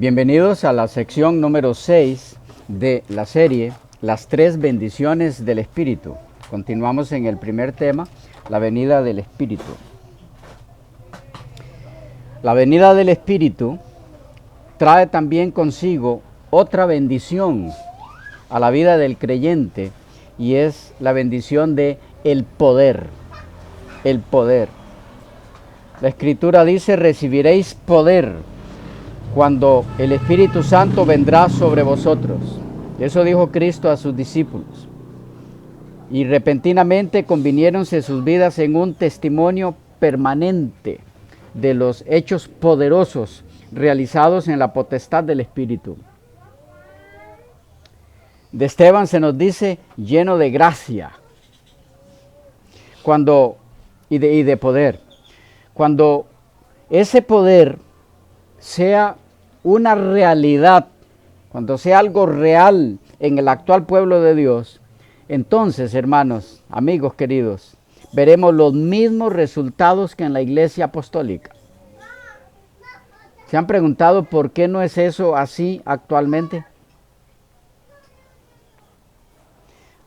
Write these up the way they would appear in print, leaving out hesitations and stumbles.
Bienvenidos a la sección número 6 de la serie Las tres bendiciones del Espíritu. Continuamos en el primer tema, la venida del Espíritu. La venida del Espíritu trae también consigo otra bendición a la vida del creyente, y es la bendición de el poder. El poder. La Escritura dice: recibiréis poder cuando el Espíritu Santo vendrá sobre vosotros. Eso dijo Cristo a sus discípulos. Y repentinamente conviniéronse sus vidas en un testimonio permanente de los hechos poderosos realizados en la potestad del Espíritu. De Esteban se nos dice lleno de gracia y de poder. Cuando ese poder sea una realidad, cuando sea algo real en el actual pueblo de Dios, entonces, hermanos, amigos queridos, veremos los mismos resultados que en la iglesia apostólica. ¿Se han preguntado por qué no es eso así actualmente?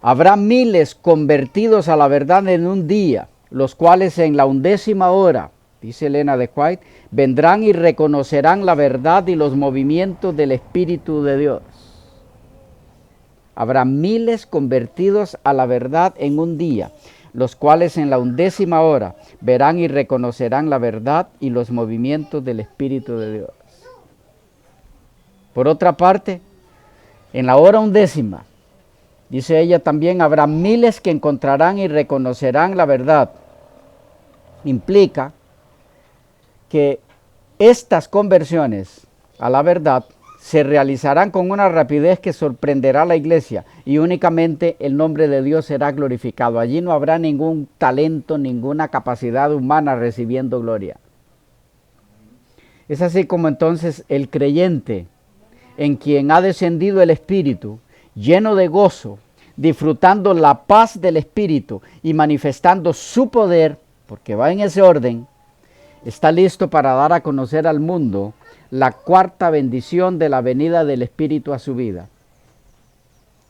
Habrá miles convertidos a la verdad en un día, los cuales en la 11ª hora, dice Elena de White, vendrán y reconocerán la verdad y los movimientos del Espíritu de Dios. Habrá miles convertidos a la verdad en un día, los cuales en la 11ª hora verán y reconocerán la verdad y los movimientos del Espíritu de Dios. Por otra parte, en la hora 11ª, dice ella también, habrá miles que encontrarán y reconocerán la verdad. Implica que estas conversiones a la verdad se realizarán con una rapidez que sorprenderá a la iglesia, y únicamente el nombre de Dios será glorificado. Allí no habrá ningún talento, ninguna capacidad humana recibiendo gloria. Es así como entonces el creyente, en quien ha descendido el Espíritu, lleno de gozo, disfrutando la paz del Espíritu y manifestando su poder, porque va en ese orden, está listo para dar a conocer al mundo la cuarta bendición de la venida del Espíritu a su vida.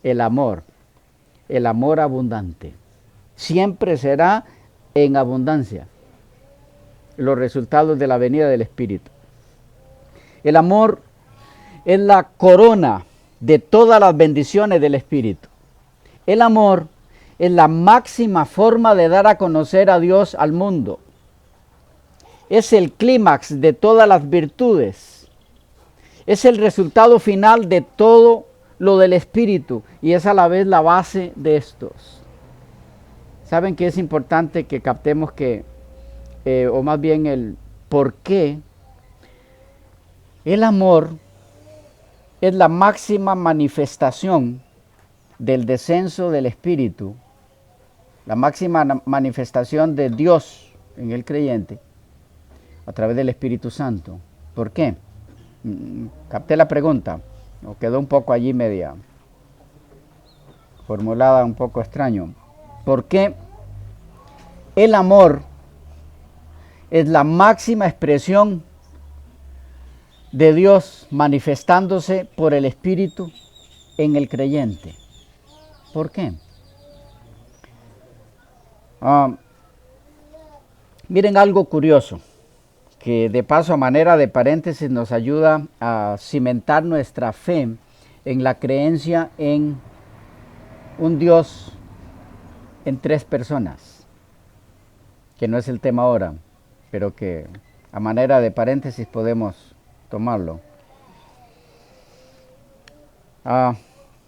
El amor abundante. Siempre será en abundancia los resultados de la venida del Espíritu. El amor es la corona de todas las bendiciones del Espíritu. El amor es la máxima forma de dar a conocer a Dios al mundo. Es el clímax de todas las virtudes. Es el resultado final de todo lo del Espíritu, y es a la vez la base de estos. ¿Saben que es importante que captemos o más bien el por qué? El amor es la máxima manifestación del descenso del Espíritu, la máxima manifestación de Dios en el creyente a través del Espíritu Santo. ¿Por qué? Capté la pregunta, o quedó un poco allí media formulada, un poco extraño. ¿Por qué el amor es la máxima expresión de Dios manifestándose por el Espíritu en el creyente? ¿Por qué? Miren algo curioso, que de paso, a manera de paréntesis, nos ayuda a cimentar nuestra fe en la creencia en un Dios en tres personas, que no es el tema ahora, pero que a manera de paréntesis podemos tomarlo.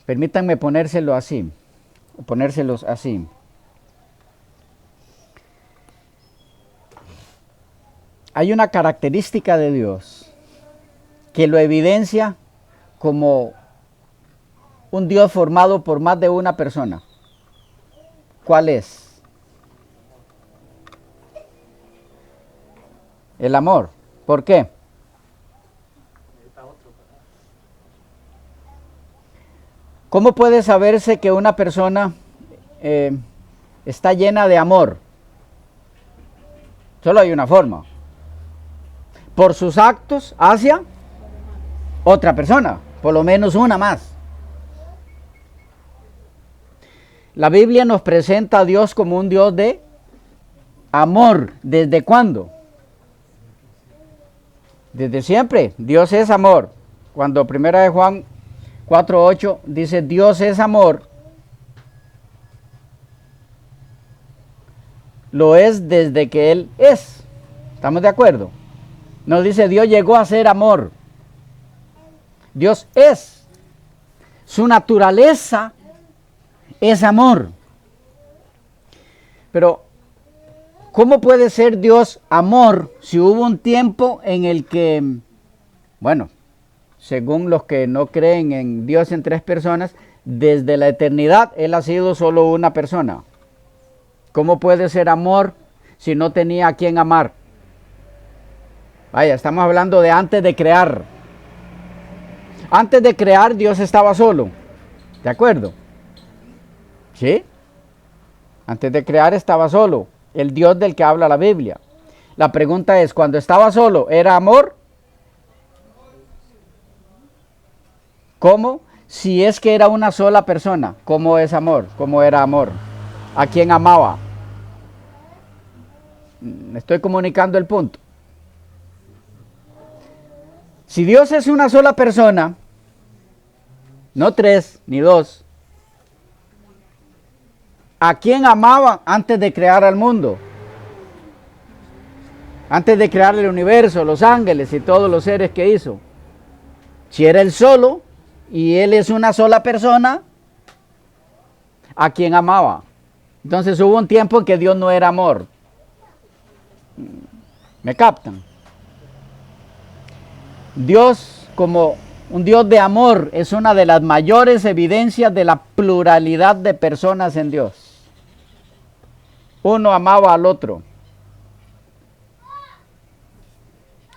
Permítanme ponérselos así. Hay una característica de Dios que lo evidencia como un Dios formado por más de una persona. ¿Cuál es? El amor. ¿Por qué? ¿Cómo puede saberse que una persona está llena de amor? Solo hay una forma. Por sus actos hacia otra persona, por lo menos una más. La Biblia nos presenta a Dios como un Dios de amor. ¿Desde cuándo? Desde siempre. Dios es amor. Cuando 1 Juan 4:8 dice Dios es amor, lo es desde que Él es. ¿Estamos de acuerdo? No dice Dios llegó a ser amor. Dios es. Su naturaleza es amor. Pero, ¿cómo puede ser Dios amor si hubo un tiempo en el que, bueno, según los que no creen en Dios en tres personas, desde la eternidad Él ha sido solo una persona? ¿Cómo puede ser amor si no tenía a quien amar? Vaya, estamos hablando de antes de crear. Antes de crear Dios estaba solo. ¿De acuerdo? ¿Sí? Antes de crear estaba solo. El Dios del que habla la Biblia. La pregunta es, cuando estaba solo, ¿era amor? ¿Cómo? Si es que era una sola persona, ¿cómo es amor? ¿Cómo era amor? ¿A quién amaba? Me estoy comunicando el punto. Si Dios es una sola persona, no tres ni dos, ¿a quién amaba antes de crear al mundo? Antes de crear el universo, los ángeles y todos los seres que hizo. Si era Él solo y Él es una sola persona, ¿a quién amaba? Entonces hubo un tiempo en que Dios no era amor. ¿Me captan? Dios, como un Dios de amor, es una de las mayores evidencias de la pluralidad de personas en Dios. Uno amaba al otro.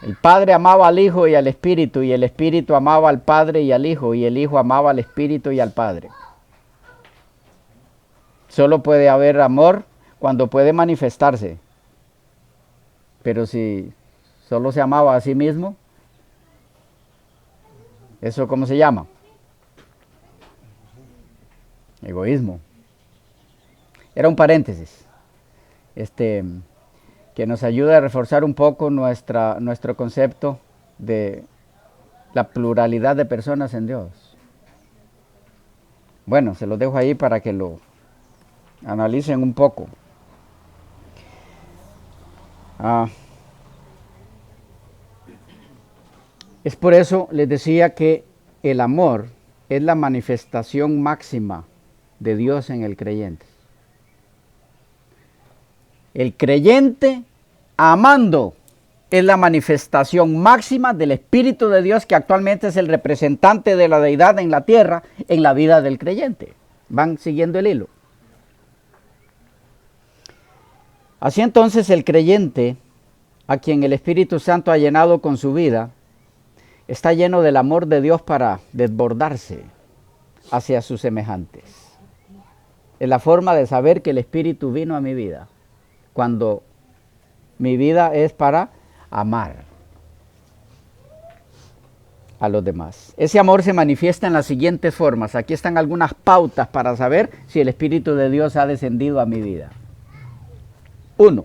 El Padre amaba al Hijo y al Espíritu, y el Espíritu amaba al Padre y al Hijo, y el Hijo amaba al Espíritu y al Padre. Solo puede haber amor cuando puede manifestarse. Pero si solo se amaba a sí mismo, ¿eso cómo se llama? Egoísmo. Era un paréntesis. Que nos ayuda a reforzar un poco nuestro concepto de la pluralidad de personas en Dios. Bueno, se lo dejo ahí para que lo analicen un poco. Es por eso les decía que el amor es la manifestación máxima de Dios en el creyente. El creyente amando es la manifestación máxima del Espíritu de Dios, que actualmente es el representante de la deidad en la tierra, en la vida del creyente. ¿Van siguiendo el hilo? Así entonces el creyente, a quien el Espíritu Santo ha llenado con su vida, está lleno del amor de Dios para desbordarse hacia sus semejantes. Es la forma de saber que el Espíritu vino a mi vida, cuando mi vida es para amar a los demás. Ese amor se manifiesta en las siguientes formas. Aquí están algunas pautas para saber si el Espíritu de Dios ha descendido a mi vida. 1.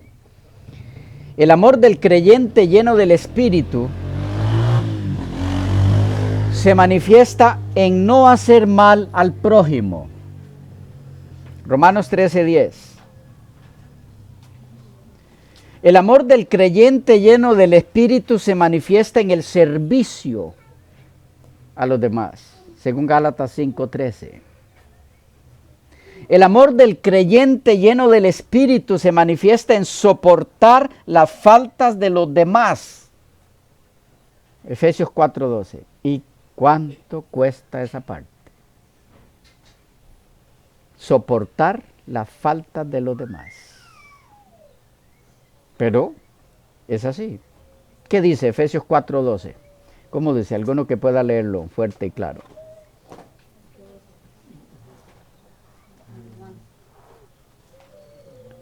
El amor del creyente lleno del Espíritu se manifiesta en no hacer mal al prójimo. Romanos 13:10. El amor del creyente lleno del Espíritu se manifiesta en el servicio a los demás, según Gálatas 5:13. El amor del creyente lleno del Espíritu se manifiesta en soportar las faltas de los demás. Efesios 4:12. ¿Y cuánto cuesta esa parte? Soportar las faltas de los demás. Pero es así. ¿Qué dice Efesios 4:12? ¿Cómo dice? Alguno que pueda leerlo fuerte y claro.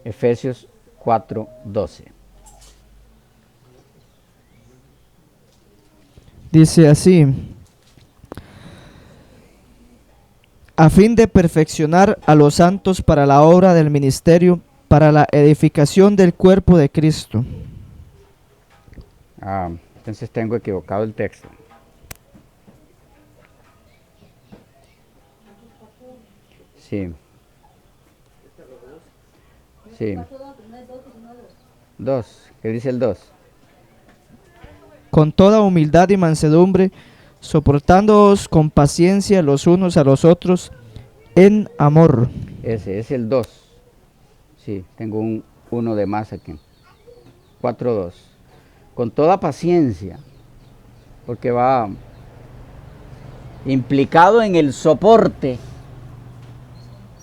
Efesios 4:12. Dice así: a fin de perfeccionar a los santos para la obra del ministerio, para la edificación del cuerpo de Cristo. Entonces tengo equivocado el texto. Sí. Sí. 2. ¿Qué dice el 2? Con toda humildad y mansedumbre, soportándoos con paciencia los unos a los otros en amor. Ese es el 2. Sí, tengo uno de más aquí. 4.2. Con toda paciencia, porque va implicado en el soporte,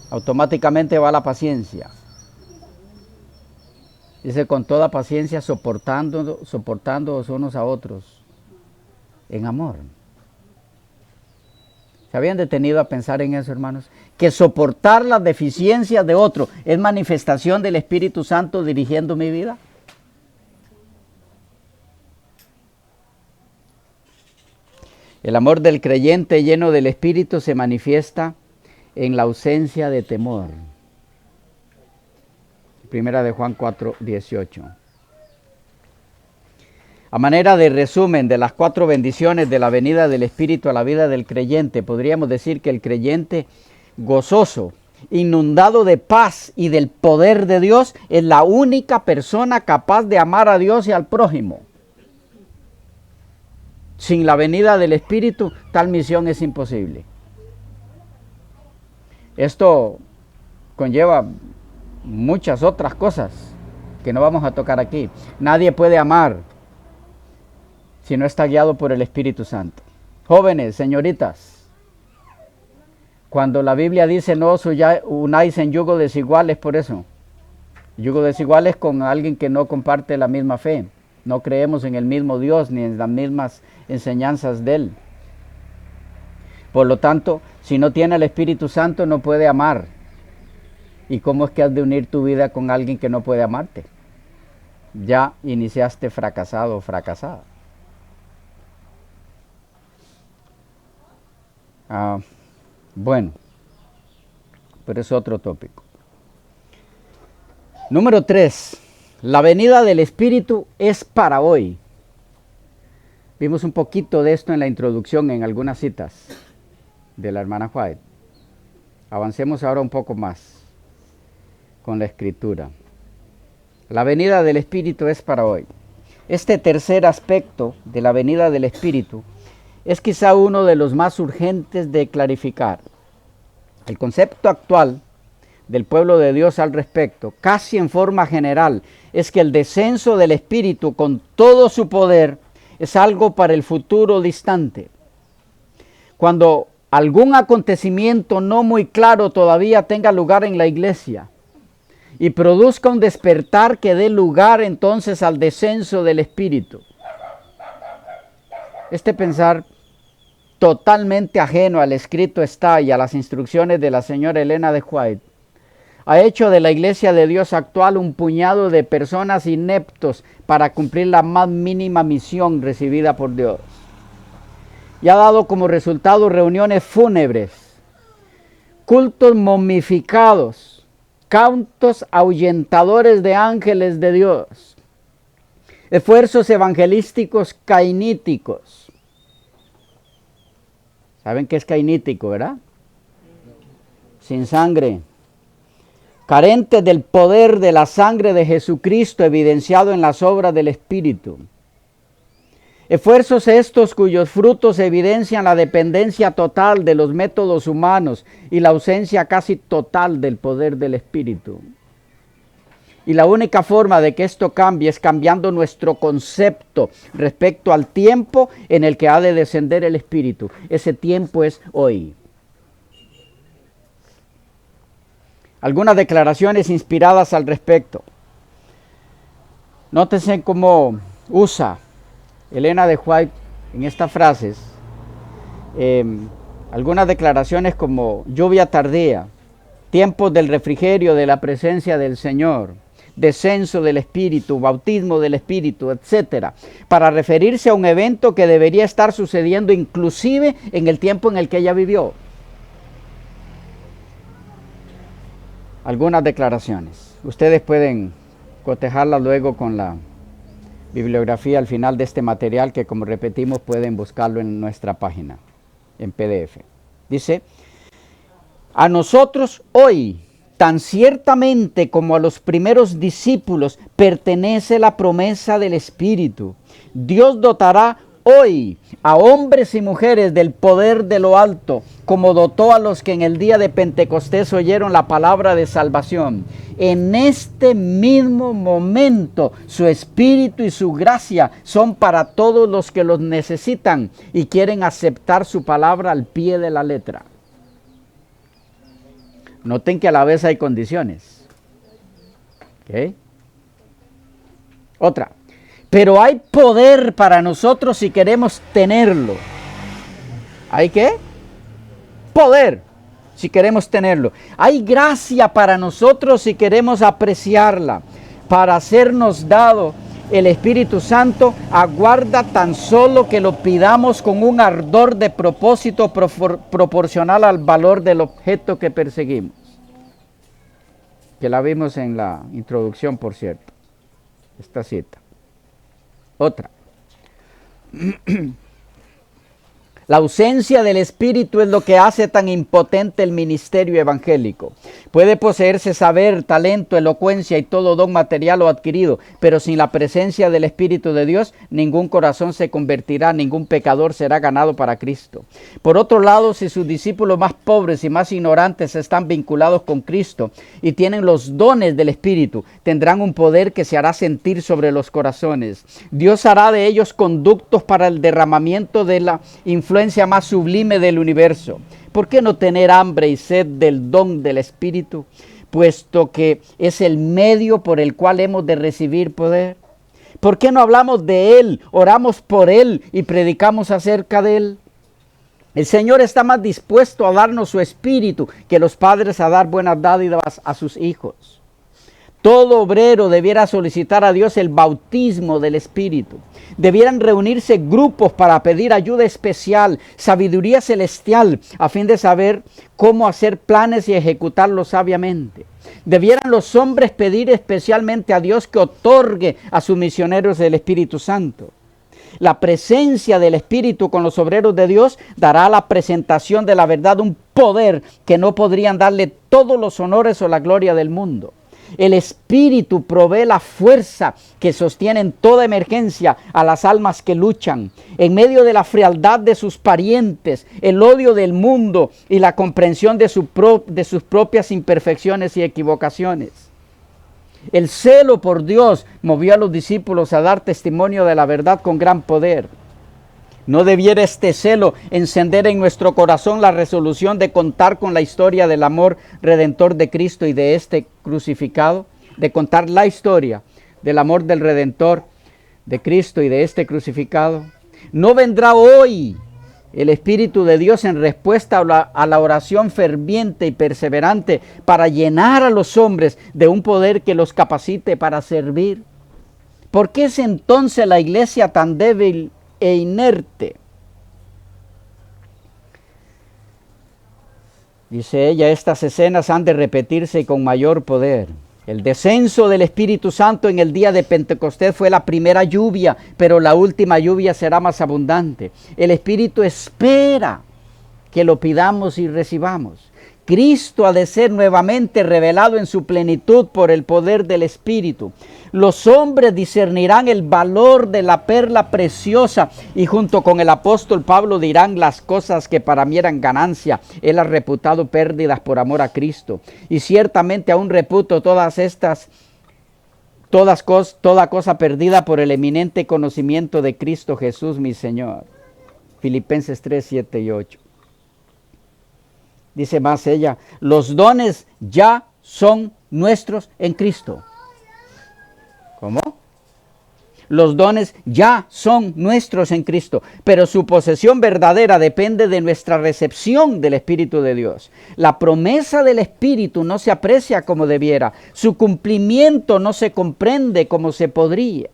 automáticamente va la paciencia. Dice, con toda paciencia, soportándoos unos a otros en amor. ¿Se habían detenido a pensar en eso, hermanos? Que soportar las deficiencias de otro es manifestación del Espíritu Santo dirigiendo mi vida. El amor del creyente lleno del Espíritu se manifiesta en la ausencia de temor. Primera de Juan 4:18. A manera de resumen de las 4 bendiciones de la venida del Espíritu a la vida del creyente, podríamos decir que el creyente gozoso, inundado de paz y del poder de Dios, es la única persona capaz de amar a Dios y al prójimo. Sin la venida del Espíritu, tal misión es imposible. Esto conlleva muchas otras cosas que no vamos a tocar aquí. Nadie puede amar si no está guiado por el Espíritu Santo. Jóvenes, señoritas, cuando la Biblia dice no os unáis en yugo desiguales, por eso. Yugo desiguales con alguien que no comparte la misma fe. No creemos en el mismo Dios ni en las mismas enseñanzas de Él. Por lo tanto, si no tiene el Espíritu Santo, no puede amar. ¿Y cómo es que has de unir tu vida con alguien que no puede amarte? Ya iniciaste fracasado o fracasada. Bueno, pero es otro tópico. Número 3. La venida del Espíritu es para hoy. Vimos un poquito de esto en la introducción en algunas citas de la hermana White. Avancemos ahora un poco más con la escritura. La venida del Espíritu es para hoy. Este tercer aspecto de la venida del Espíritu es quizá uno de los más urgentes de clarificar. El concepto actual del pueblo de Dios al respecto, casi en forma general, es que el descenso del Espíritu con todo su poder es algo para el futuro distante. Cuando algún acontecimiento no muy claro todavía tenga lugar en la iglesia y produzca un despertar que dé lugar entonces al descenso del Espíritu. Este pensar totalmente ajeno al escrito está y a las instrucciones de la señora Elena de White ha hecho de la iglesia de Dios actual un puñado de personas ineptos para cumplir la más mínima misión recibida por Dios. Y ha dado como resultado reuniones fúnebres, cultos momificados, cantos ahuyentadores de ángeles de Dios, esfuerzos evangelísticos cainíticos. ¿Saben qué es cainítico, verdad? Sin sangre. Carentes del poder de la sangre de Jesucristo evidenciado en las obras del Espíritu. Esfuerzos estos cuyos frutos evidencian la dependencia total de los métodos humanos y la ausencia casi total del poder del Espíritu. Y la única forma de que esto cambie es cambiando nuestro concepto respecto al tiempo en el que ha de descender el Espíritu. Ese tiempo es hoy. Algunas declaraciones inspiradas al respecto. Nótense cómo usa Elena de White en estas frases algunas declaraciones como lluvia tardía, tiempos del refrigerio de la presencia del Señor, descenso del Espíritu, bautismo del Espíritu, etc., para referirse a un evento que debería estar sucediendo inclusive en el tiempo en el que ella vivió. algunas declaraciones. Ustedes pueden cotejarlas luego con la bibliografía al final de este material, que como repetimos pueden buscarlo en nuestra página en PDF. Dice: a nosotros hoy, tan ciertamente como a los primeros discípulos, pertenece la promesa del Espíritu. Dios dotará hoy a hombres y mujeres del poder de lo alto, como dotó a los que en el día de Pentecostés oyeron la palabra de salvación. En este mismo momento, su Espíritu y su gracia son para todos los que los necesitan y quieren aceptar su palabra al pie de la letra. Noten que a la vez hay condiciones. ¿Ok? Otra. Pero hay poder para nosotros si queremos tenerlo. ¿Hay qué? Poder, si queremos tenerlo. Hay gracia para nosotros si queremos apreciarla. Para hacernos dado el Espíritu Santo, aguarda tan solo que lo pidamos con un ardor de propósito proporcional al valor del objeto que perseguimos. Que la vimos en la introducción, por cierto, esta cita. Otra. La ausencia del Espíritu es lo que hace tan impotente el ministerio evangélico. Puede poseerse saber, talento, elocuencia y todo don material o adquirido, pero sin la presencia del Espíritu de Dios, ningún corazón se convertirá, ningún pecador será ganado para Cristo. Por otro lado, si sus discípulos más pobres y más ignorantes están vinculados con Cristo y tienen los dones del Espíritu, tendrán un poder que se hará sentir sobre los corazones. Dios hará de ellos conductos para el derramamiento de la influencia más sublime del universo. ¿Por qué no tener hambre y sed del don del Espíritu, puesto que es el medio por el cual hemos de recibir poder? ¿Por qué no hablamos de Él, oramos por Él y predicamos acerca de Él? El Señor está más dispuesto a darnos su Espíritu que los padres a dar buenas dádivas a sus hijos. Todo obrero debiera solicitar a Dios el bautismo del Espíritu. Debieran reunirse grupos para pedir ayuda especial, sabiduría celestial, a fin de saber cómo hacer planes y ejecutarlos sabiamente. Debieran los hombres pedir especialmente a Dios que otorgue a sus misioneros el Espíritu Santo. La presencia del Espíritu con los obreros de Dios dará a la presentación de la verdad un poder que no podrían darle todos los honores o la gloria del mundo. El Espíritu provee la fuerza que sostiene en toda emergencia a las almas que luchan. En medio de la frialdad de sus parientes, el odio del mundo y la comprensión de sus propias imperfecciones y equivocaciones. El celo por Dios movió a los discípulos a dar testimonio de la verdad con gran poder. ¿No debiera este celo encender en nuestro corazón la resolución de contar con la historia del amor redentor de Cristo y de este crucificado? De contar la historia del amor del Redentor de Cristo y de este crucificado. ¿No vendrá hoy el Espíritu de Dios en respuesta a la oración ferviente y perseverante para llenar a los hombres de un poder que los capacite para servir? ¿Por qué es entonces la iglesia tan débil e inerte? Dice ella, estas escenas han de repetirse con mayor poder. El descenso del Espíritu Santo en el día de Pentecostés fue la primera lluvia, pero la última lluvia será más abundante. El Espíritu espera que lo pidamos y recibamos. Cristo ha de ser nuevamente revelado en su plenitud por el poder del Espíritu. Los hombres discernirán el valor de la perla preciosa y junto con el apóstol Pablo dirán: las cosas que para mí eran ganancia, él ha reputado pérdidas por amor a Cristo. Y ciertamente aún reputo toda cosa perdida por el eminente conocimiento de Cristo Jesús mi Señor. Filipenses 3, 7 y 8. Dice más ella, los dones ya son nuestros en Cristo. ¿Cómo? Los dones ya son nuestros en Cristo, pero su posesión verdadera depende de nuestra recepción del Espíritu de Dios. La promesa del Espíritu no se aprecia como debiera, su cumplimiento no se comprende como se podría.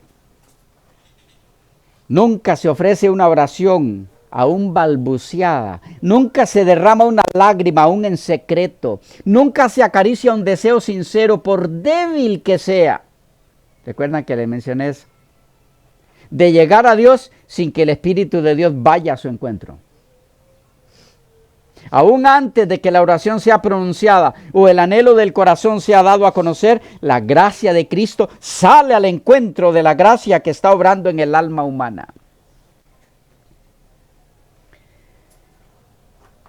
Nunca se ofrece una oración aún balbuceada. Nunca se derrama una lágrima, aún en secreto. Nunca se acaricia un deseo sincero, por débil que sea. ¿Recuerdan que les mencioné eso? De llegar a Dios sin que el Espíritu de Dios vaya a su encuentro. Aún antes de que la oración sea pronunciada o el anhelo del corazón sea dado a conocer, la gracia de Cristo sale al encuentro de la gracia que está obrando en el alma humana.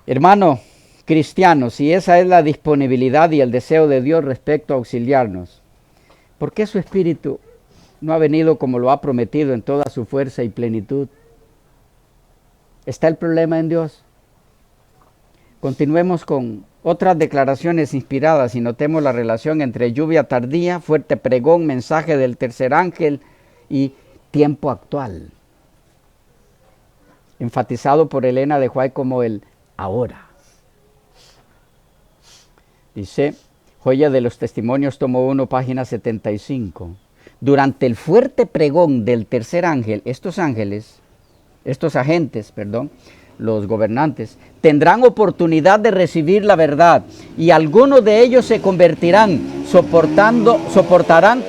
Hermano cristiano, si esa es la disponibilidad y el deseo de Dios respecto a auxiliarnos, ¿por qué su Espíritu no ha venido como lo ha prometido en toda su fuerza y plenitud? ¿Está el problema en Dios? Continuemos con otras declaraciones inspiradas y notemos la relación entre lluvia tardía, fuerte pregón, mensaje del tercer ángel y tiempo actual. Enfatizado por Elena de White como el ahora. Dice, Joya de los Testimonios, tomo 1, página 75. Durante el fuerte pregón del tercer ángel, estos agentes, los gobernantes, tendrán oportunidad de recibir la verdad y algunos de ellos se convertirán, soportarán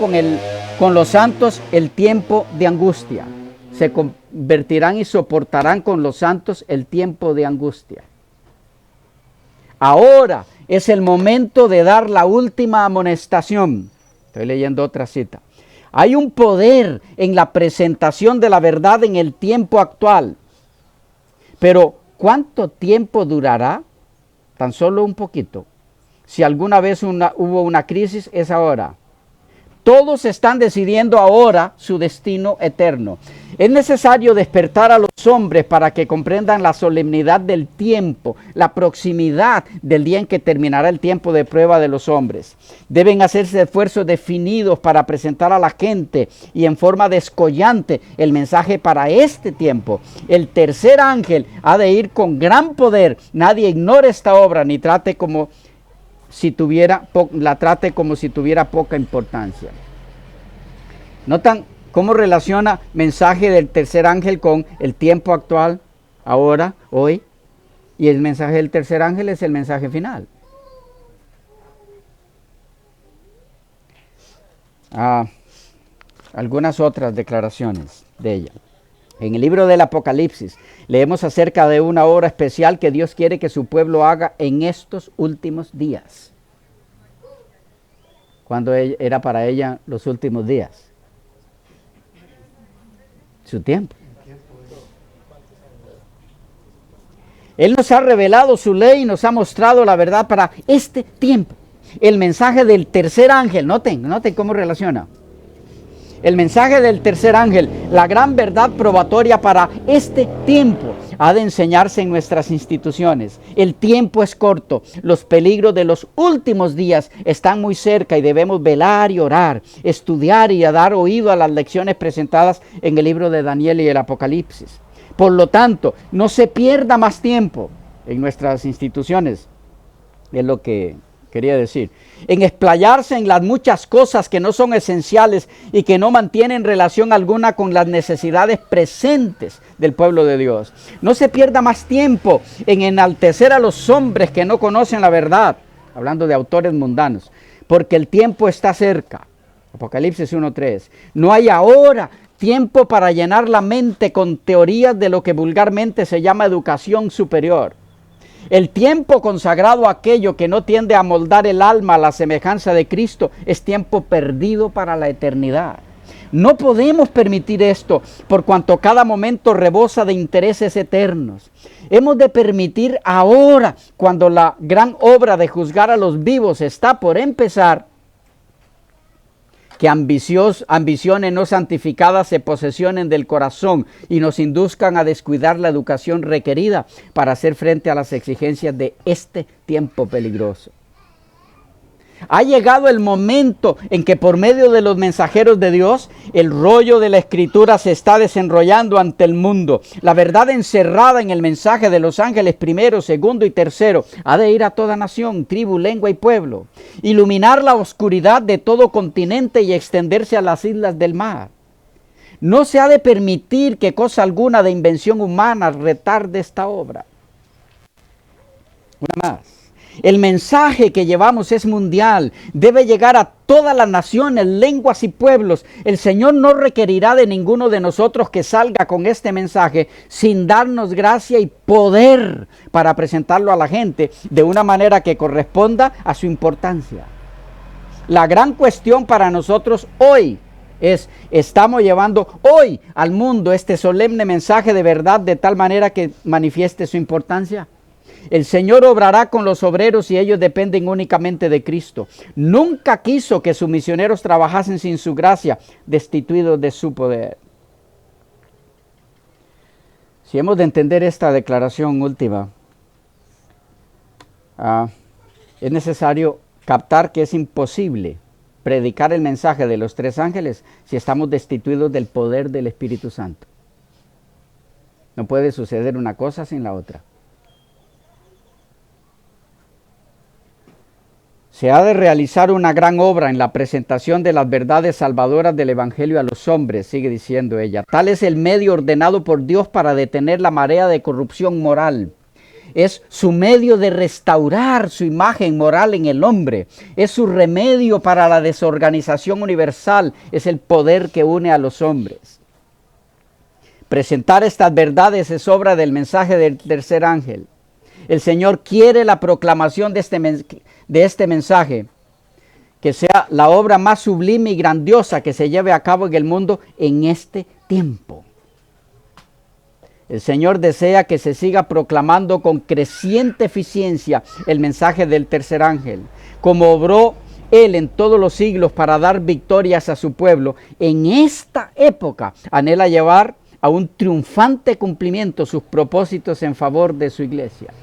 con los santos el tiempo de angustia. Se convertirán y soportarán con los santos el tiempo de angustia. Ahora es el momento de dar la última amonestación. Estoy leyendo otra cita. Hay un poder en la presentación de la verdad en el tiempo actual. Pero, ¿cuánto tiempo durará? Tan solo un poquito. Si alguna vez hubo una crisis, es ahora. Todos están decidiendo ahora su destino eterno. Es necesario despertar a los hombres para que comprendan la solemnidad del tiempo, la proximidad del día en que terminará el tiempo de prueba de los hombres. Deben hacerse esfuerzos definidos para presentar a la gente y en forma descollante el mensaje para este tiempo. El tercer ángel ha de ir con gran poder. Nadie ignore esta obra ni trate como si tuviera poca importancia. ¿Notan cómo relaciona mensaje del tercer ángel con el tiempo actual, ahora, hoy? Y el mensaje del tercer ángel es el mensaje final. Algunas otras declaraciones de ella. En el libro del Apocalipsis leemos acerca de una obra especial que Dios quiere que su pueblo haga en estos últimos días. ¿Cuándo era para ella los últimos días? Su tiempo. Él nos ha revelado su ley y nos ha mostrado la verdad para este tiempo. El mensaje del tercer ángel, noten cómo relaciona. El mensaje del tercer ángel, la gran verdad probatoria para este tiempo, ha de enseñarse en nuestras instituciones. El tiempo es corto, los peligros de los últimos días están muy cerca y debemos velar y orar, estudiar y dar oído a las lecciones presentadas en el libro de Daniel y el Apocalipsis. Por lo tanto, no se pierda más tiempo en nuestras instituciones, es lo que quería decir, en explayarse en las muchas cosas que no son esenciales y que no mantienen relación alguna con las necesidades presentes del pueblo de Dios. No se pierda más tiempo en enaltecer a los hombres que no conocen la verdad, hablando de autores mundanos, porque el tiempo está cerca. Apocalipsis 1:3. No hay ahora tiempo para llenar la mente con teorías de lo que vulgarmente se llama educación superior. El tiempo consagrado a aquello que no tiende a moldar el alma a la semejanza de Cristo es tiempo perdido para la eternidad. No podemos permitir esto por cuanto cada momento rebosa de intereses eternos. Hemos de permitir ahora, cuando la gran obra de juzgar a los vivos está por empezar, que ambiciones no santificadas se posesionen del corazón y nos induzcan a descuidar la educación requerida para hacer frente a las exigencias de este tiempo peligroso. Ha llegado el momento en que por medio de los mensajeros de Dios, el rollo de la Escritura se está desenrollando ante el mundo. La verdad encerrada en el mensaje de los ángeles primero, segundo y tercero ha de ir a toda nación, tribu, lengua y pueblo. Iluminar la oscuridad de todo continente y extenderse a las islas del mar. No se ha de permitir que cosa alguna de invención humana retarde esta obra. Una más. El mensaje que llevamos es mundial, debe llegar a todas las naciones, lenguas y pueblos. El Señor no requerirá de ninguno de nosotros que salga con este mensaje sin darnos gracia y poder para presentarlo a la gente de una manera que corresponda a su importancia. La gran cuestión para nosotros hoy es, ¿estamos llevando hoy al mundo este solemne mensaje de verdad de tal manera que manifieste su importancia? El Señor obrará con los obreros y ellos dependen únicamente de Cristo. Nunca quiso que sus misioneros trabajasen sin su gracia, destituidos de su poder. Si hemos de entender esta declaración última, es necesario captar que es imposible predicar el mensaje de los tres ángeles si estamos destituidos del poder del Espíritu Santo. No puede suceder una cosa sin la otra. Se ha de realizar una gran obra en la presentación de las verdades salvadoras del Evangelio a los hombres, sigue diciendo ella. Tal es el medio ordenado por Dios para detener la marea de corrupción moral. Es su medio de restaurar su imagen moral en el hombre. Es su remedio para la desorganización universal. Es el poder que une a los hombres. Presentar estas verdades es obra del mensaje del tercer ángel. El Señor quiere la proclamación de este mensaje, que sea la obra más sublime y grandiosa que se lleve a cabo en el mundo en este tiempo. El Señor desea que se siga proclamando con creciente eficiencia el mensaje del tercer ángel, como obró Él en todos los siglos para dar victorias a su pueblo. En esta época anhela llevar a un triunfante cumplimiento sus propósitos en favor de su iglesia.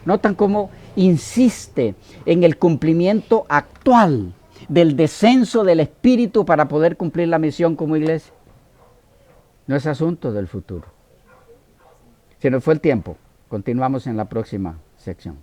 Notan cómo insiste en el cumplimiento actual del descenso del Espíritu para poder cumplir la misión como iglesia. No es asunto del futuro. Se nos fue el tiempo. Continuamos en la próxima sección.